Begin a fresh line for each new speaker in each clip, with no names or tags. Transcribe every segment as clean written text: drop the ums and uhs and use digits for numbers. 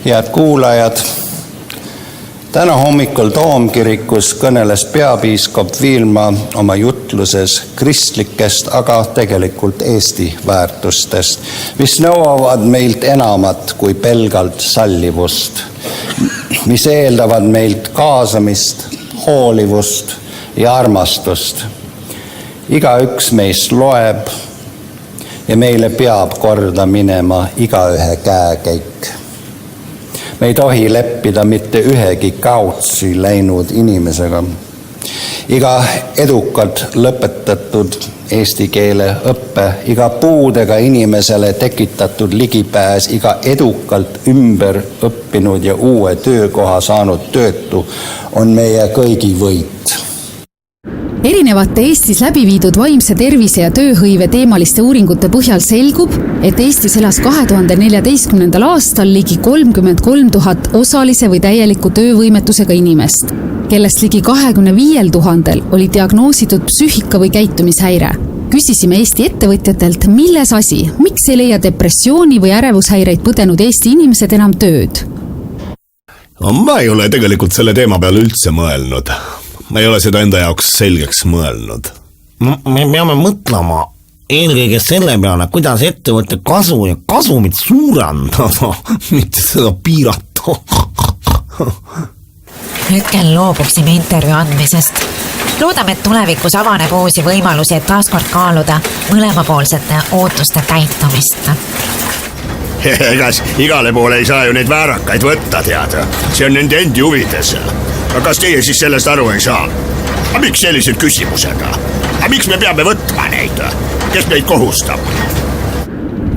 Head kuulajad, täna hommikul Toomkirikus kõneles peapiiskop Viilma oma jutluses kristlikest, aga tegelikult Eesti väärtustest, mis nõuavad meilt enamat kui pelgalt sallivust, mis eeldavad meilt kaasamist, hoolivust ja armastust. Igaüks meist loeb ja meile peab korda minema igaühe käekäik. Me ei tohi leppida mitte ühegi kaotsi läinud inimesega. Iga edukalt lõpetatud eesti keele õppe, iga puudega inimesele tekitatud ligipääs, iga edukalt ümber õppinud ja uue töökoha saanud töötu on meie kõigi võit.
Erinevate Eestis läbi viidud vaimse tervise ja tööhõive teemaliste uuringute põhjal selgub, et Eestis elas 2014. aastal ligi 33 000 osalise või täieliku töövõimetusega inimest, kellest ligi 25 000 oli diagnoositud psüühika- või käitumishäire. Küsisime Eesti ettevõtjatelt, milles asi, miks ei leia depressiooni või ärevushäireid põdenud Eesti inimesed enam tööd?
Ma ei ole tegelikult selle teema peale üldse mõelnud. Ma ei ole seda enda jaoks selgeks mõelnud.
Me peame mõtlema eelkõige selle peale, kuidas ettevõtte kasu ja kasumit suurendada, mitte seda piirata.
Hetkel loobuksime intervjuu andmisest. Loodame, et tulevikus avaneb uusi võimalusi, et taaskord kaaluda mõlemapoolsete ootuste täitumist.
Egas igale poole ei saa ju neid väärakaid võtta, teada. See on nende endi huvides. Aga kas teie siis sellest aru ei saa? Aga miks sellised küsimusega? Aga miks me peame võtma neid? Kes meid kohustab?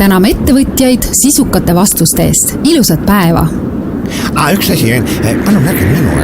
Täname ettevõtjaid sisukate vastuste eest. Ilusat päeva!
Üks asi, palun näge minu,